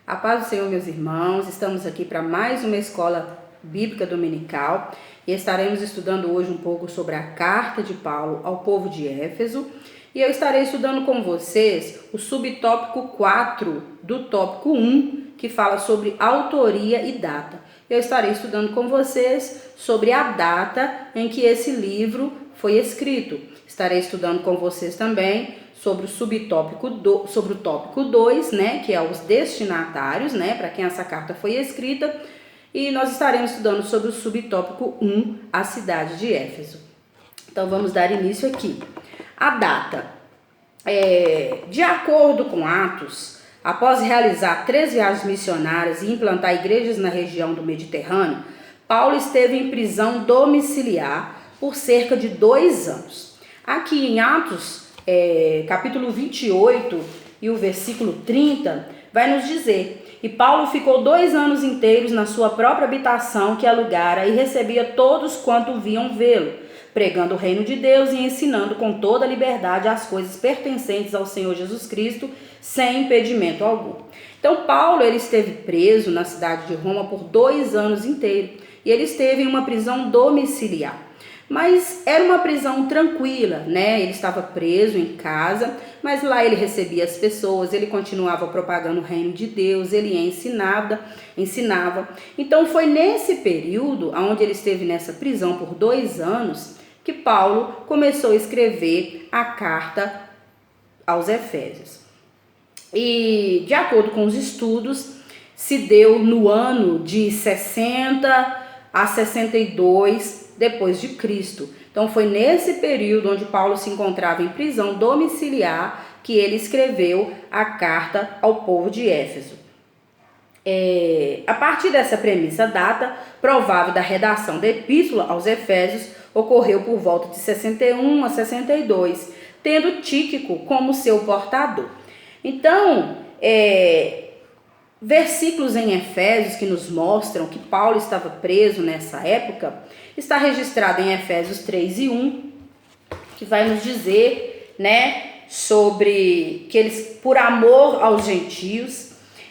A paz do Senhor, meus irmãos, estamos aqui para mais uma escola bíblica dominical e estaremos estudando hoje um pouco sobre a carta de Paulo ao povo de Éfeso. E eu estarei estudando com vocês o subtópico 4 do tópico 1, que fala sobre autoria e data. Eu estarei estudando com vocês sobre a data em que esse livro foi escrito. Estarei estudando com vocês também sobre o tópico 2, né, que é os destinatários, né, para quem essa carta foi escrita, e nós estaremos estudando sobre o subtópico 1, a cidade de Éfeso. Então vamos dar início aqui. A data, de acordo com Atos, após realizar 3 viagens missionárias e implantar igrejas na região do Mediterrâneo, Paulo esteve em prisão domiciliar por cerca de 2 anos. Aqui em Atos, capítulo 28 e o versículo 30, vai nos dizer: e Paulo ficou 2 anos inteiros na sua própria habitação que alugara e recebia todos quanto vinham vê-lo, pregando o reino de Deus e ensinando com toda liberdade as coisas pertencentes ao Senhor Jesus Cristo, sem impedimento algum. Então Paulo ele esteve preso na cidade de Roma por 2 anos inteiros e ele esteve em uma prisão domiciliar. Mas era uma prisão tranquila, né? Ele estava preso em casa, mas lá ele recebia as pessoas, ele continuava propagando o reino de Deus, ele ensinava. Então foi nesse período, onde ele esteve nessa prisão por 2 anos, que Paulo começou a escrever a carta aos Efésios. E de acordo com os estudos, se deu no ano de 60 a 62 depois de Cristo. Então foi nesse período onde Paulo se encontrava em prisão domiciliar que ele escreveu a carta ao povo de Éfeso. A partir dessa premissa, a data provável da redação da epístola aos Efésios ocorreu por volta de 61 a 62, tendo Tíquico como seu portador. Então, versículos em Efésios que nos mostram que Paulo estava preso nessa época, está registrado em Efésios 3:1, que vai nos dizer, né, sobre que eles, por amor aos gentios.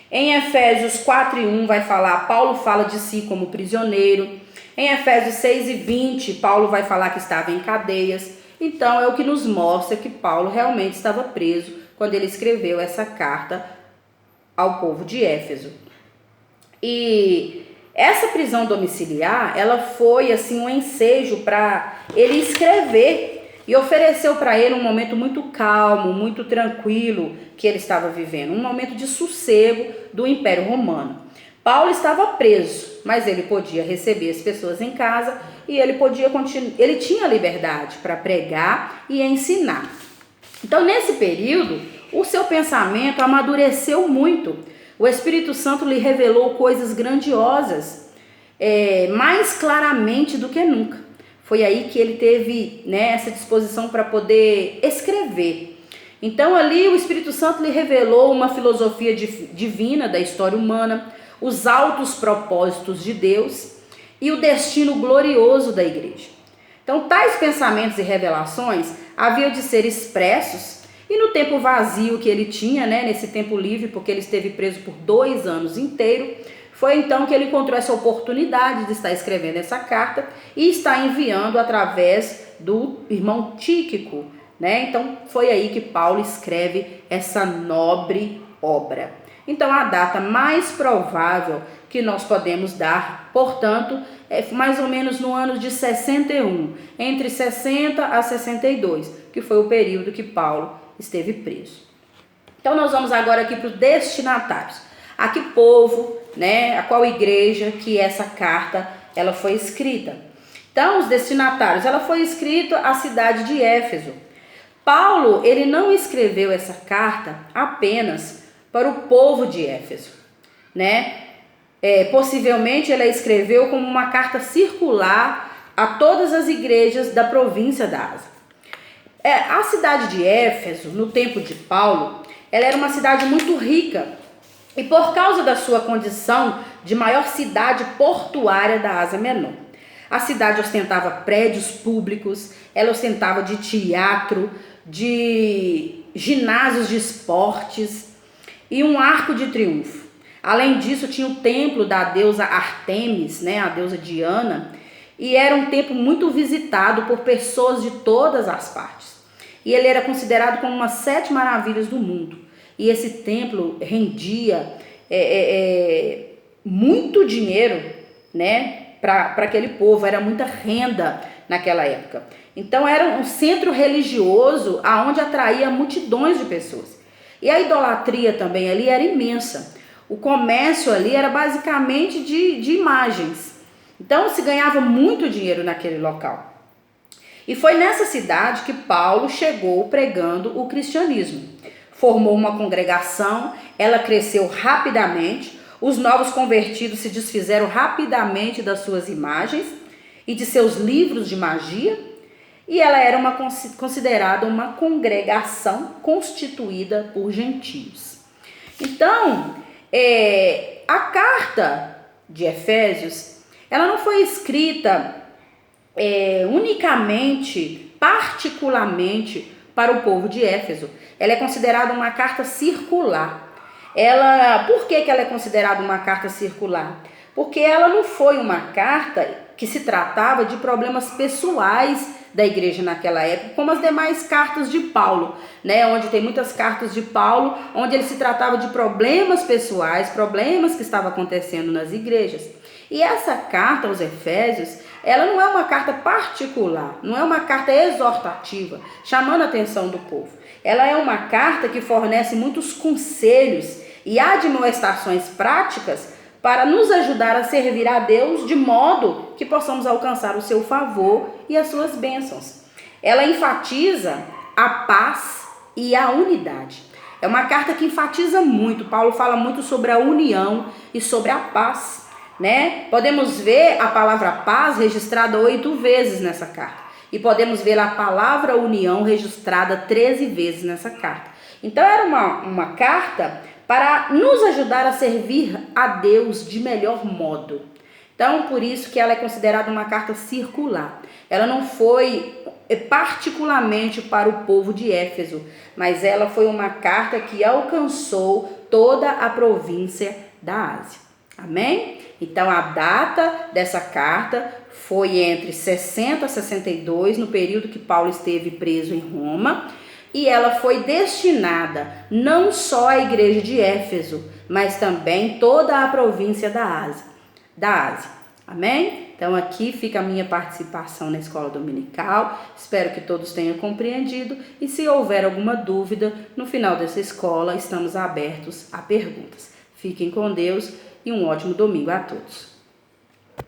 Em Efésios 4:1 vai falar, Paulo fala de si como prisioneiro. Em Efésios 6:20, Paulo vai falar que estava em cadeias. Então é o que nos mostra que Paulo realmente estava preso quando ele escreveu essa carta ao povo de Éfeso. E essa prisão domiciliar, ela foi assim um ensejo para ele escrever, e ofereceu para ele um momento muito calmo, muito tranquilo que ele estava vivendo, um momento de sossego do Império Romano. Paulo estava preso, mas ele podia receber as pessoas em casa e ele tinha liberdade para pregar e ensinar. Então, nesse período, o seu pensamento amadureceu muito. O Espírito Santo lhe revelou coisas grandiosas, mais claramente do que nunca. Foi aí que ele teve, né, essa disposição para poder escrever. Então ali o Espírito Santo lhe revelou uma filosofia divina da história humana, os altos propósitos de Deus e o destino glorioso da igreja. Então tais pensamentos e revelações haviam de ser expressos. E no tempo vazio que ele tinha, né, nesse tempo livre, porque ele esteve preso por 2 anos inteiros, foi então que ele encontrou essa oportunidade de estar escrevendo essa carta e está enviando através do irmão Tíquico, né? Então foi aí que Paulo escreve essa nobre obra. Então a data mais provável que nós podemos dar, portanto, é mais ou menos no ano de 61, entre 60 a 62, que foi o período que Paulo esteve preso. Então nós vamos agora aqui para os destinatários. A que povo, né, a qual igreja que essa carta ela foi escrita. Então os destinatários, ela foi escrita à cidade de Éfeso. Paulo, ele não escreveu essa carta apenas para o povo de Éfeso, né? Possivelmente ela escreveu como uma carta circular a todas as igrejas da província da Ásia. A cidade de Éfeso, no tempo de Paulo, ela era uma cidade muito rica e por causa da sua condição de maior cidade portuária da Ásia Menor. A cidade ostentava prédios públicos, ela ostentava de teatro, de ginásios de esportes e um arco de triunfo. Além disso, tinha o templo da deusa Artemis, né, a deusa Diana, e era um templo muito visitado por pessoas de todas as partes. E ele era considerado como uma 7 maravilhas do mundo. E esse templo rendia muito dinheiro, né, para aquele povo, era muita renda naquela época. Então era um centro religioso aonde atraía multidões de pessoas. E a idolatria também ali era imensa. O comércio ali era basicamente de imagens. Então se ganhava muito dinheiro naquele local. E foi nessa cidade que Paulo chegou pregando o cristianismo. Formou uma congregação, ela cresceu rapidamente, os novos convertidos se desfizeram rapidamente das suas imagens e de seus livros de magia, e ela era considerada uma congregação constituída por gentios. Então, a carta de Efésios, ela não foi escrita unicamente, particularmente para o povo de Éfeso. Ela é considerada uma carta circular. Por que ela é considerada uma carta circular? Porque ela não foi uma carta que se tratava de problemas pessoais da igreja naquela época, como as demais cartas de Paulo, né? Onde tem muitas cartas de Paulo, onde ele se tratava de problemas pessoais, problemas que estavam acontecendo nas igrejas. E essa carta aos Efésios, ela não é uma carta particular, não é uma carta exortativa, chamando a atenção do povo. Ela é uma carta que fornece muitos conselhos e admoestações práticas para nos ajudar a servir a Deus de modo que possamos alcançar o seu favor e as suas bênçãos. Ela enfatiza a paz e a unidade. É uma carta que enfatiza muito. Paulo fala muito sobre a união e sobre a paz, né? Podemos ver a palavra paz registrada 8 vezes nessa carta. E podemos ver a palavra união registrada 13 vezes nessa carta. Então era uma carta para nos ajudar a servir a Deus de melhor modo. Então, por isso que ela é considerada uma carta circular. Ela não foi particularmente para o povo de Éfeso, mas ela foi uma carta que alcançou toda a província da Ásia. Amém? Então, a data dessa carta foi entre 60 a 62, no período que Paulo esteve preso em Roma, e ela foi destinada não só à igreja de Éfeso, mas também toda a província da Ásia. Amém? Então aqui fica a minha participação na escola dominical. Espero que todos tenham compreendido, e se houver alguma dúvida, no final dessa escola estamos abertos a perguntas. Fiquem com Deus e um ótimo domingo a todos.